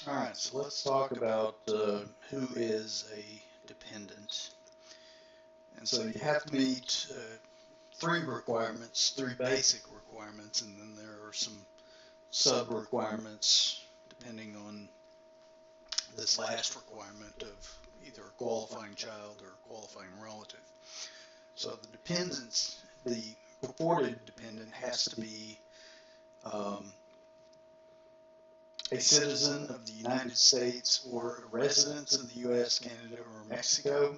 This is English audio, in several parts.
All right, so let's talk about who is a dependent. And so you have to meet three requirements, three basic requirements, and then there are some sub requirements depending on this last requirement of either a qualifying child or a qualifying relative. So the dependents, the purported dependent has to be um, a citizen of the United States or a resident of the U.S., Canada, or Mexico.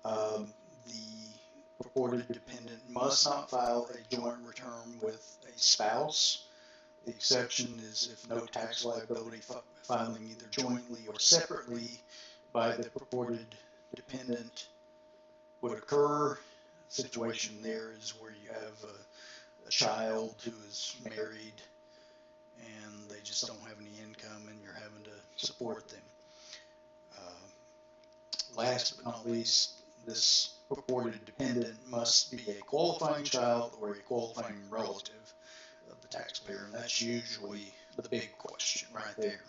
Um, the purported dependent must not file a joint return with a spouse. The exception is if no tax liability filing either jointly or separately by the purported dependent would occur. The situation there is where you have a child who is married and they just don't have any income and you're having to support them. Last but not least, this purported dependent must be a qualifying child or a qualifying relative of the taxpayer, and that's usually the big question right there.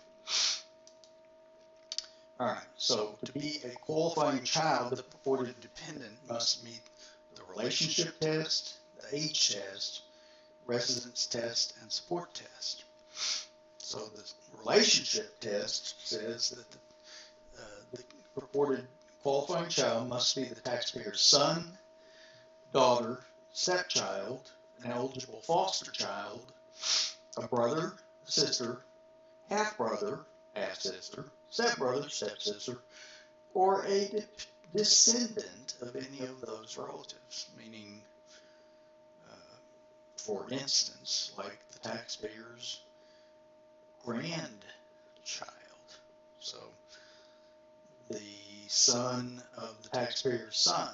All right, so to be a qualifying child, the purported dependent must meet the relationship test, the age test, residence test, and support test. So the relationship test says that the purported qualifying child must be the taxpayer's son, daughter, stepchild, an eligible foster child, a brother, sister, half-brother, half-sister, stepbrother, stepsister, or a descendant of any of those relatives, meaning, for instance, like the taxpayer's grandchild. So the son of the taxpayer's son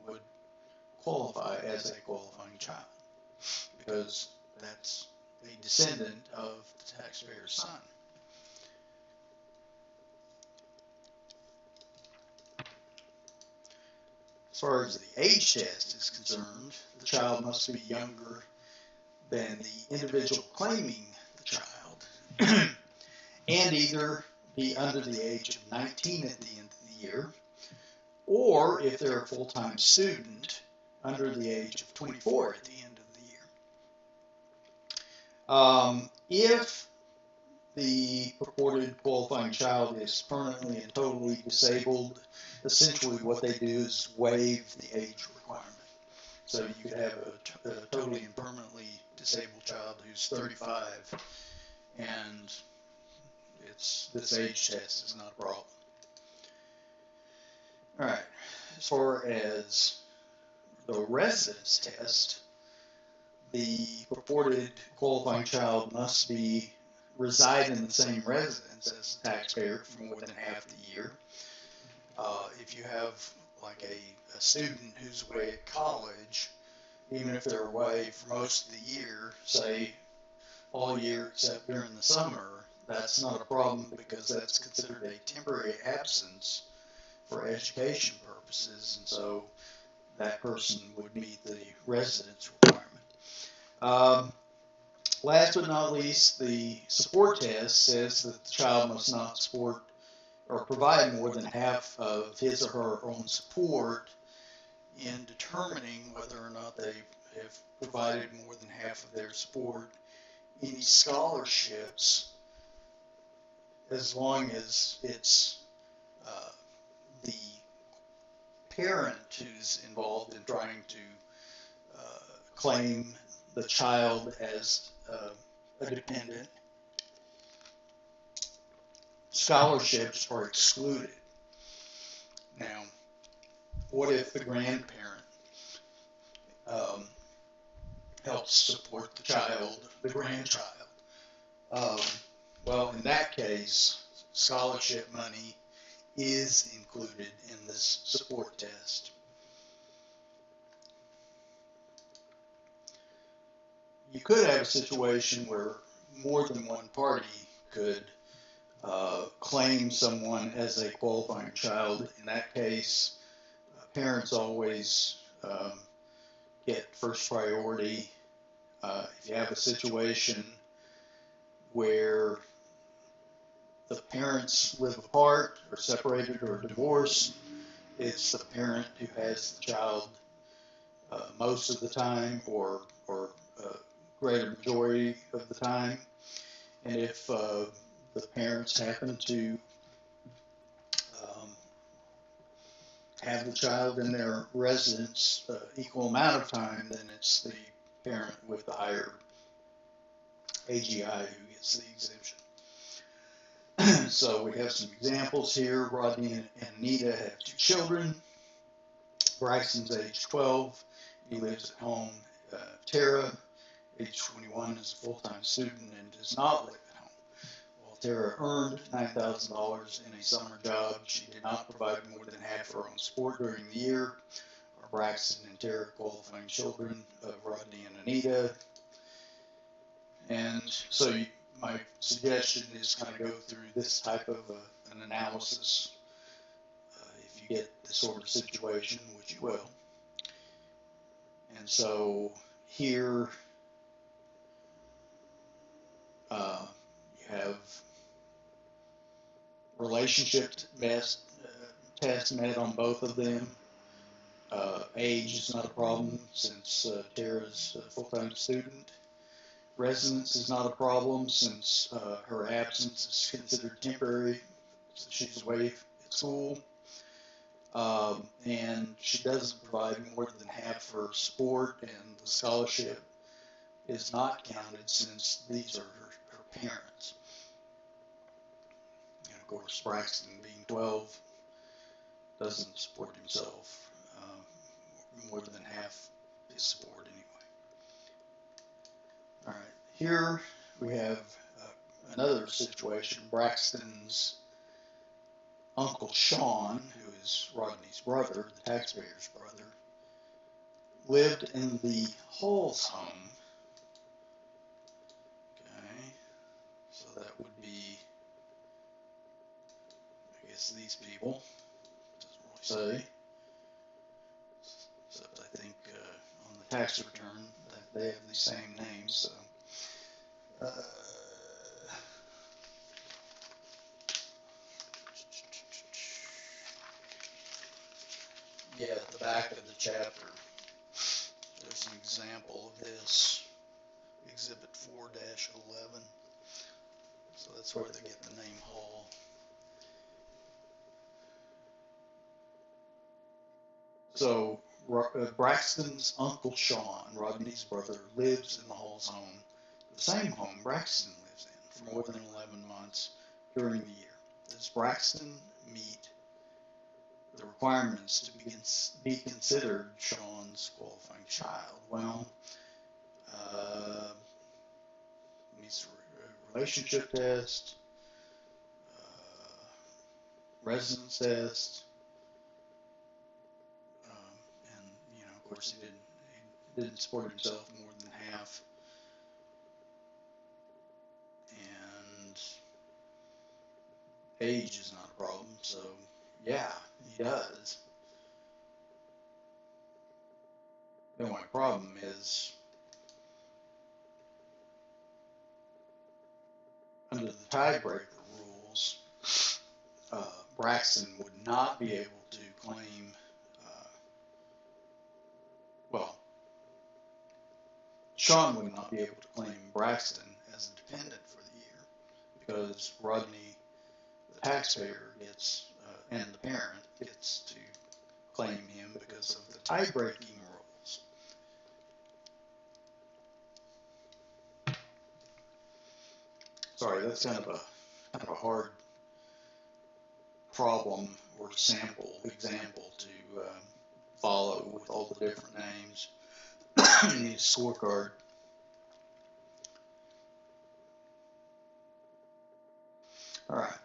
would qualify as a qualifying child because that's a descendant of the taxpayer's son. As far as the age test is concerned, the child must be younger than the individual claiming the child and either be under the age of 19 at the end of the year, or if they're a full-time student, under the age of 24 at the end of the year. If the purported qualifying child is permanently and totally disabled, essentially what they do is waive the age requirement. So you could have a totally and permanently disabled child who's 35 and this age test is not a problem. All right, as far as the residence test, the purported qualifying child must reside in the same residence as the taxpayer for more than half the year. If you have like a student who's away at college, even if they're away for most of the year, say all year except during the summer, that's not a problem because that's considered a temporary absence for education purposes, and so that person would meet the residence requirement. Last but not least, the support test says that the child must not support or provide more than half of his or her own support in determining whether or not they have provided more than half of their support. Any scholarships, as long as it's the parent who's involved in trying to claim the child as a dependent, scholarships are excluded. Now, what if the grandparent helps support the grandchild? Well, in that case, scholarship money is included in this support test. You could have a situation where more than one party could claim someone as a qualifying child. In that case, parents always get first priority. If you have a situation where the parents live apart or separated or divorced, it's the parent who has the child most of the time or greater majority of the time. And if the parents happen to have the child in their residence equal amount of time, then it's the parent with the higher AGI who gets the exemption. So we have some examples here. Rodney and Anita have 2 children. Braxton's age 12. He lives at home. Tara, age 21, is a full-time student and does not live at home. While Tara earned $9,000 in a summer job, she did not provide more than half her own support during the year. Are Braxton and Tara qualifying children of Rodney and Anita? And so my suggestion is kind of go through this type of an analysis if you get this sort of situation, which you will. And so here you have relationship test met on both of them. Age is not a problem since Tara's a full-time student. Residence is not a problem since her absence is considered temporary, so she's away at school. And she doesn't provide more than half her support, and the scholarship is not counted since these are her parents. And of course, Braxton, being 12, doesn't support himself more than half his support anyway. All right, here we have another situation. Braxton's Uncle Sean, who is Rodney's brother, the taxpayer's brother, lived in the Halls home. Okay, so that would be, I guess, these people. Doesn't really say. Except I think on the tax return that they have the same names. So. Yeah, at the back of the chapter, there's an example of this, Exhibit 4-11. So that's where they get the name Hall. So Braxton's Uncle Sean, Rodney's brother, lives in the Halls home, the same home Braxton lives in, for more than 11 months during the year. Does Braxton meet the requirements to be considered Sean's qualifying child? Well, meets the relationship test, residence test, and of course he didn't support himself more than half, and age is not a problem. So yeah, he does. The only problem is under the tiebreaker rules, Braxton would not be able to claim, Sean would not be able to claim Braxton as a dependent for the year because Rodney, the taxpayer, gets, and the parent gets to claim him because of the tie-breaking rules. Sorry, that's kind of a hard problem or example to follow with all the different names. You need a scorecard. All right,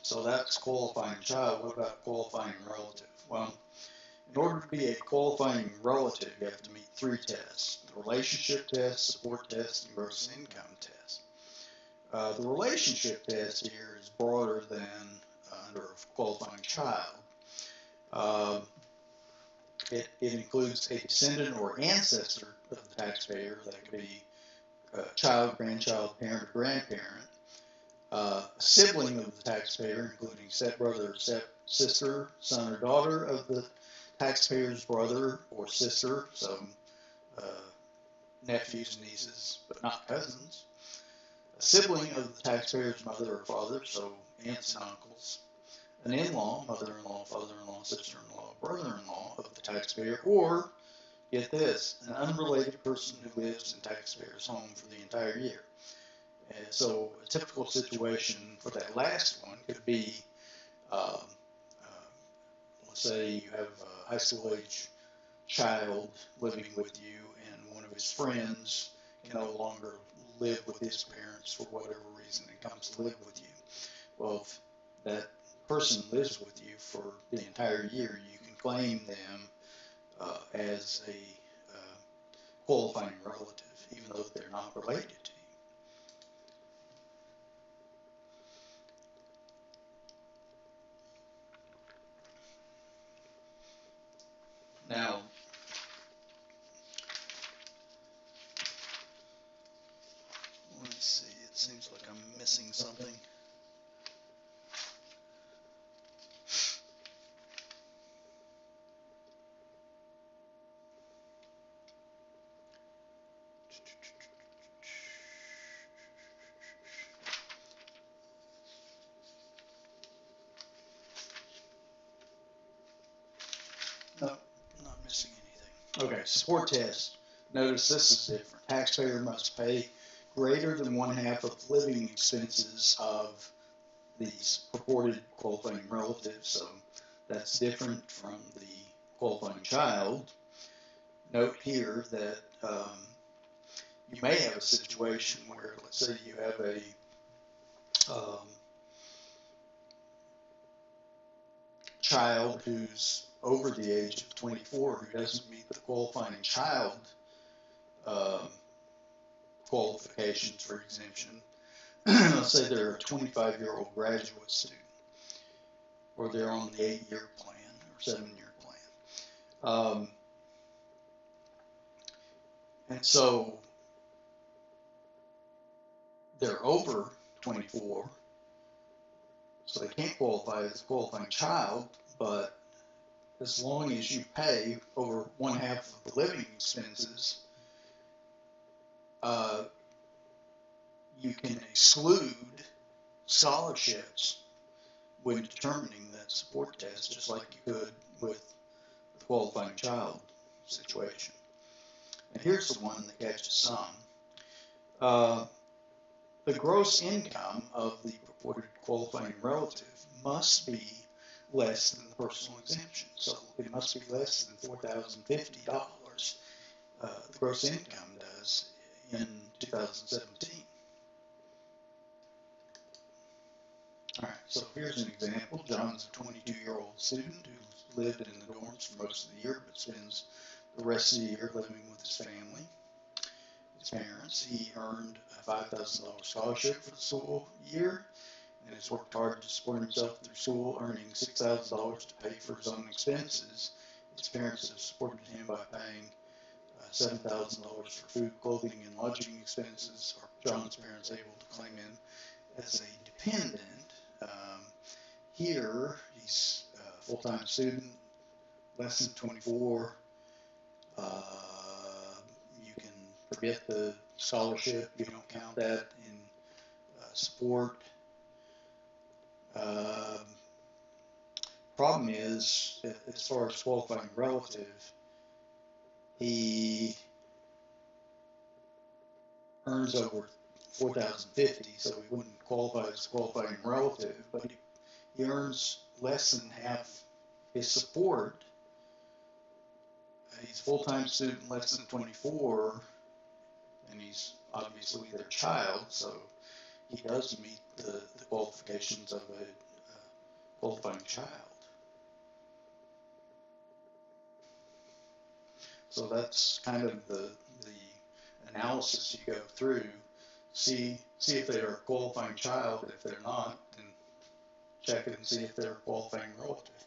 so that's qualifying child. What about qualifying relative? Well, in order to be a qualifying relative, you have to meet 3 tests: the relationship test, support test, and gross income test. The relationship test here is broader than under a qualifying child. It includes a descendant or ancestor of the taxpayer. That could be child, grandchild, parent, or grandparent. A sibling of the taxpayer, including stepbrother or stepsister, son or daughter of the taxpayer's brother or sister, so uh, nephews, nieces, but not cousins. A sibling of the taxpayer's mother or father, so aunts and uncles. An in-law, mother-in-law, father-in-law, sister-in-law, brother-in-law of the taxpayer, or, get this, an unrelated person who lives in taxpayer's home for the entire year. And so a typical situation for that last one could be, uh, let's say you have a high school age child living with you and one of his friends can no longer live with his parents for whatever reason and comes to live with you. Well, if that person lives with you for the entire year, you can claim them as a qualifying relative, even though they're not related to you. Now, let me see, it seems like I'm missing something. No, not missing anything. Okay, support test. Notice this is different. Taxpayer must pay greater than 1/2 of living expenses of these purported qualifying relatives, so that's different from the qualifying child. Note here that you may have a situation where, let's say you have a child who's over the age of 24 who doesn't meet the qualifying child qualifications for exemption. Let's say they're a 25-year-old graduate student, or they're on the 8-year plan or 7-year plan. And so they're over 24, so they can't qualify as a qualifying child, but as long as you pay over 1/2 of the living expenses, you can exclude scholarships when determining that support test, just like you could with the qualifying child situation. And here's the one that catches some. The gross income of the purported qualifying relative must be less than the personal exemption. So it must be less than $4,050. The gross income does in 2017. All right, so here's an example. John's a 22-year-old student who lived in the dorms for most of the year, but spends the rest of the year living with his family, his parents. He earned a $5,000 scholarship for the school year and has worked hard to support himself through school, earning $6,000 to pay for his own expenses. His parents have supported him by paying $7,000 for food, clothing, and lodging expenses. Are John's parents able to claim him as a dependent? Here, he's a full-time student, less than 24. You can forget the scholarship. You don't count that in support. Problem is, as far as qualifying relative, he earns over $4,050, so he wouldn't qualify as a qualifying relative, but he earns less than half his support. He's a full-time student, less than 24, and he's obviously their child, so he does meet the qualifications of a qualifying child. So that's kind of the analysis you go through. See if they're a qualifying child. If they're not, then check it and see if they're a qualifying relative.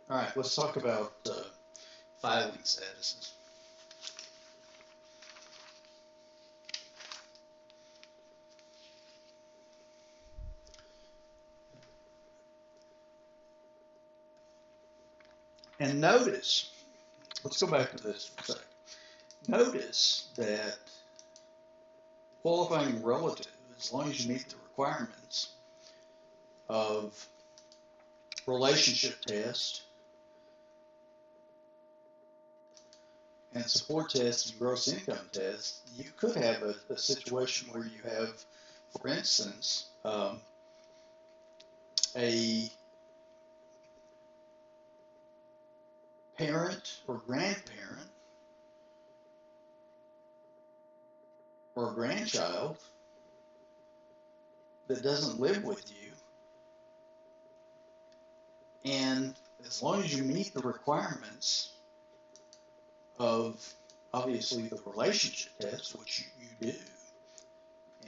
All right, let's talk about filing statuses. And notice, let's go back to this for a second. Notice that qualifying relative, as long as you meet the requirements of relationship test and support test and gross income test, you could have a situation where you have, for instance, a parent or grandparent or a grandchild that doesn't live with you, and as long as you meet the requirements of obviously the relationship test, which you do,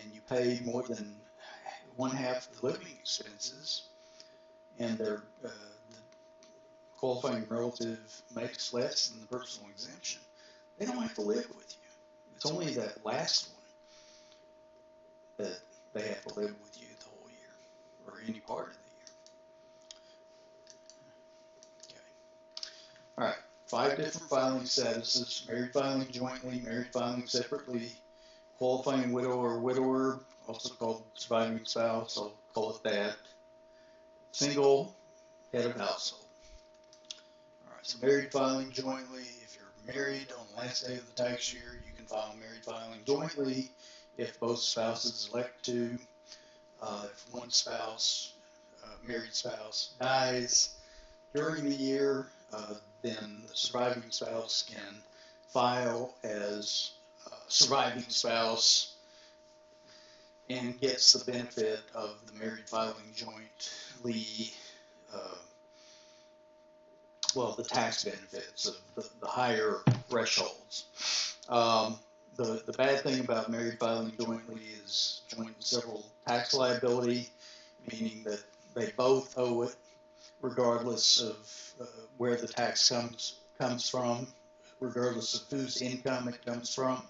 and you pay more than one half the living expenses, and the qualifying relative makes less than the personal exemption, they don't have to live with you. It's only that last one that they have to live with you the whole year or any part of the year. Okay. All right. 5 different filing statuses: married filing jointly, married filing separately, qualifying widow or widower, also called surviving spouse, I'll call it that, single, head of household. All right, so married filing jointly: if you're married on the last day of the tax year, you can file married filing jointly if both spouses elect to. If one spouse, married spouse, dies during the year, then the surviving spouse can file as surviving spouse and gets the benefit of the married filing jointly, the tax benefits of the higher thresholds. The bad thing about married filing jointly is joint and several tax liability, meaning that they both owe it regardless of where the tax comes from, regardless of whose income it comes from.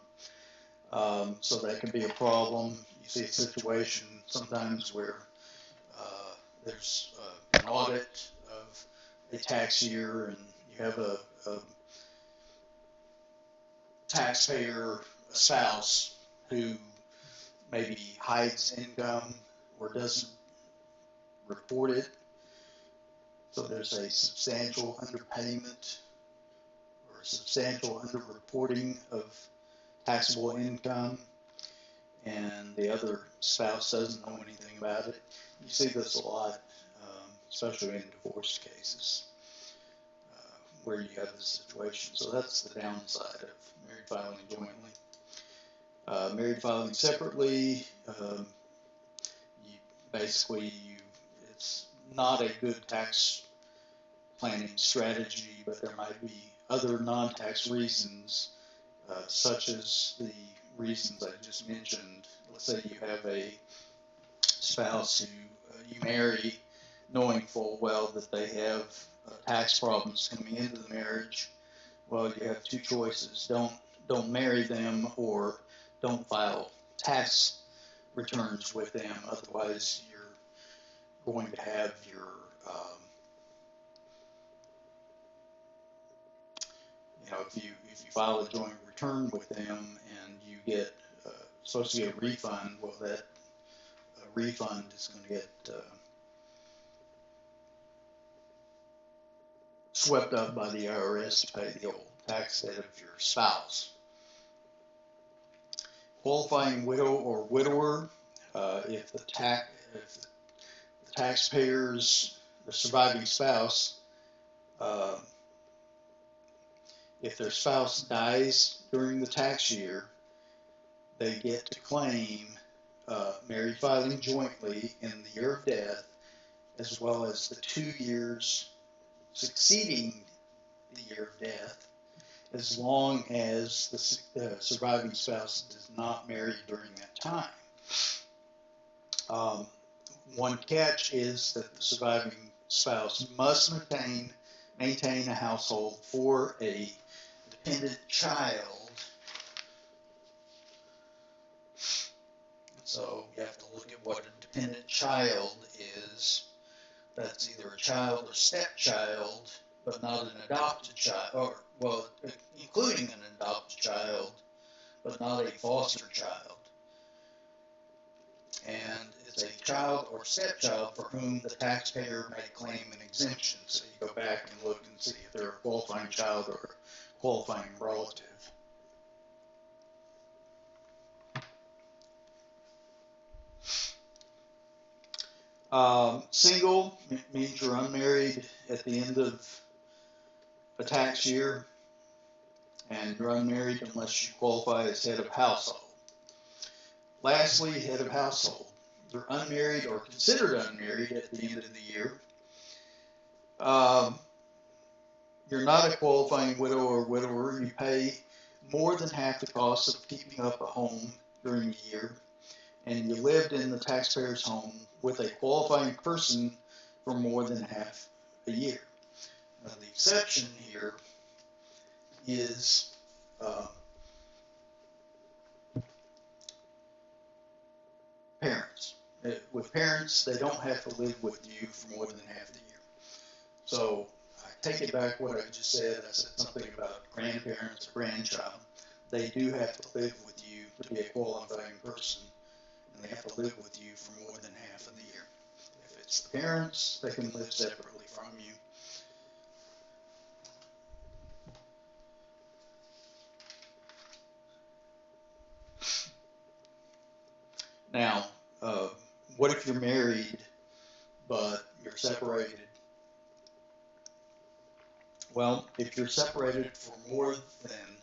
So that can be a problem. You see a situation sometimes where there's an audit of a tax year, and you have a taxpayer, a spouse, who maybe hides income or doesn't report it. So there's a substantial underpayment or substantial underreporting of taxable income, and the other spouse doesn't know anything about it. You see this a lot, especially in divorce cases, where you have this situation. So that's the downside of married filing jointly. Married filing separately, it's not a good tax planning strategy, but there might be other non-tax reasons, such as the reasons I just mentioned. Let's say you have a spouse who you marry knowing full well that they have tax problems coming into the marriage. Well, you have two choices: don't marry them, or don't file tax returns with them. Otherwise, you're going to have your if you file a joint return with them and you get supposed to get a refund, well, that refund is going to get swept up by the IRS to pay the old tax debt of your spouse. Qualifying widow or widower, if the taxpayers, the surviving spouse, if their spouse dies during the tax year, they get to claim married filing jointly in the year of death, as well as the 2 years succeeding the year of death, as long as the surviving spouse does not marry during that time. One catch is that the surviving spouse must maintain a household for a dependent child. So you have to look at what a dependent child is. That's either a child or stepchild, but not an adopted child, or, well, including an adopted child, but not a foster child. And it's a child or stepchild for whom the taxpayer may claim an exemption. So you go back and look and see if they're a qualifying child or a qualifying relative. Single means you're unmarried at the end of a tax year, and you're unmarried unless you qualify as head of household. Lastly, head of household. You're unmarried or considered unmarried at the end of the year. You're not a qualifying widow or widower. You pay more than half the cost of keeping up a home during the year, and you lived in the taxpayer's home with a qualifying person for more than half a year. Now, the exception here is parents. With parents, they don't have to live with you for more than half the year. So I take it back what I just said. I said something about grandparents or grandchild. They do have to live with you to be a qualifying person, and they have to live with you for more than half of the year. If it's the parents, they can live separately from you. Now, what if you're married, but you're separated? Well, if you're separated for more than,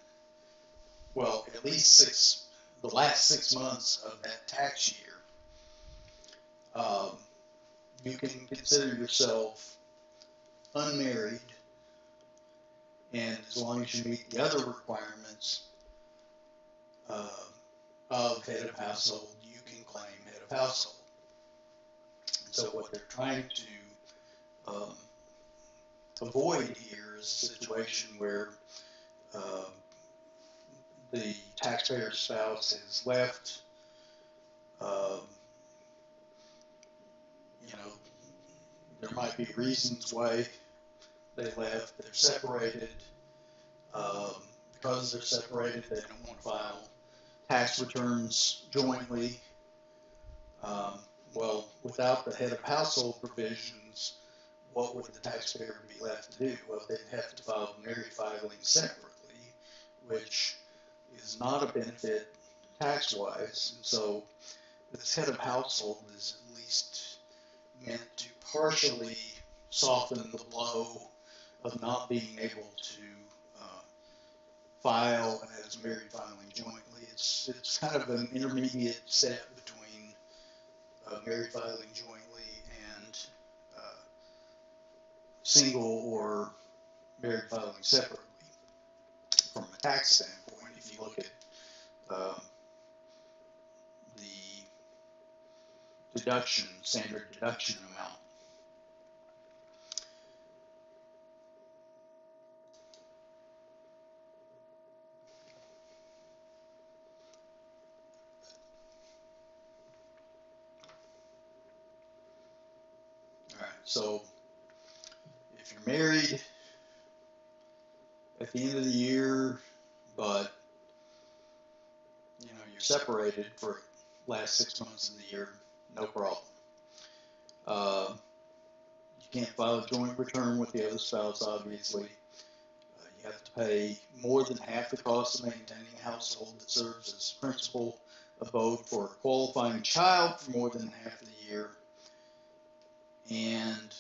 well, at least the last 6 months of that tax year, you can consider yourself unmarried, and as long as you meet the other requirements of head of household, you can claim head of household. And so what they're trying to avoid here is a situation where the taxpayer's spouse has left. There might be reasons why they left. They're separated. Because they're separated, they don't want to file tax returns jointly. Well, without the head of household provisions, what would the taxpayer be left to do? Well, they'd have to file married filing separately, which is not a benefit tax-wise. And so this head of household is at least meant to partially soften the blow of not being able to file as married filing jointly. It's kind of an intermediate step between married filing jointly and single or married filing separately. From a tax standpoint, if you look at the standard deduction amount. All right, so if you're married at the end of the year, but you're separated for the last 6 months of the year, no problem. You can't file a joint return with the other spouse, obviously. You have to pay more than half the cost of maintaining a household that serves as principal abode for a qualifying child for more than half of the year. And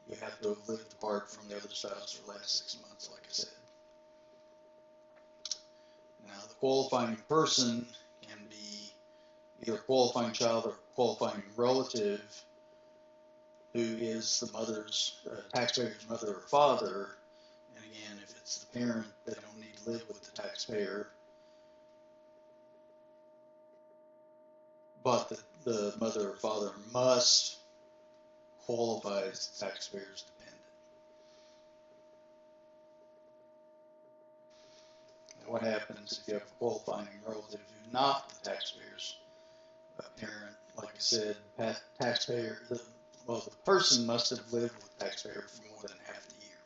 you have to have lived apart from the other spouse for the last 6 months, like I said. Now, the qualifying person can be either a qualifying child or a qualifying relative who is the taxpayer's mother or father. And again, if it's the parent, they don't need to live with the taxpayer. But the mother or father must qualify as the taxpayer's dependent. Now, what happens if you have a qualifying relative who's not the taxpayer's parent? Like I said, the person must have lived with the taxpayer for more than half the year.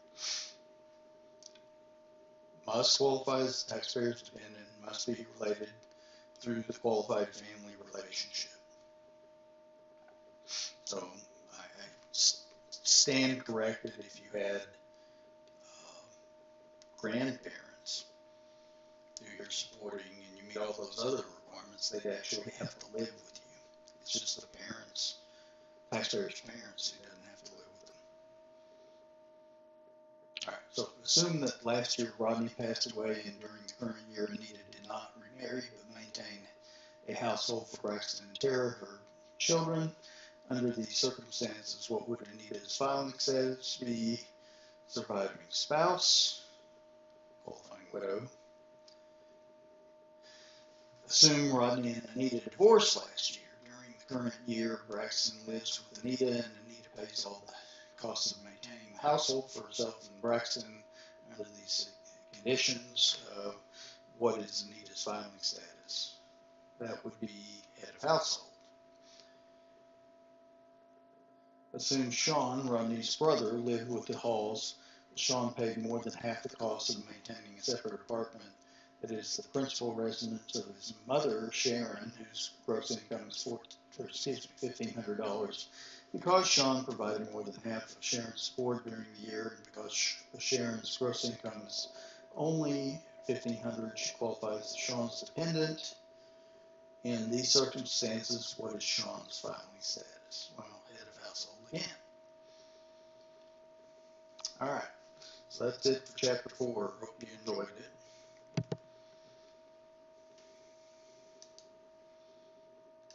must qualify as the taxpayer's dependent and must be related through the qualified family relationship. So I stand corrected if you had grandparents who you're supporting and you meet all those other requirements, they'd actually have to live with you. It's just the parents, taxpayers' parents, who doesn't have to live with them. All right, so assume that last year Rodney passed away and during the current year Anita did not remarry but maintained a household for Braxton and Tara, her children. Under these circumstances, what would Anita's filing status be? Surviving spouse, qualifying widow. Assume Rodney and Anita divorced last year. During the current year, Braxton lives with Anita and Anita pays all the costs of maintaining the household for herself and Braxton. Under these conditions, what is Anita's filing status? That would be head of household. Assume Sean, Rodney's brother, lived with the Halls. Sean paid more than half the cost of maintaining a separate apartment that is the principal residence of his mother, Sharon, whose gross income is $1,500. Because Sean provided more than half of Sharon's support during the year, and because Sharon's gross income is only $1,500, she qualifies as Sean's dependent. In these circumstances, what is Sean's filing status? Well, head of household again. All right, so that's it for chapter 4. Hope you enjoyed it.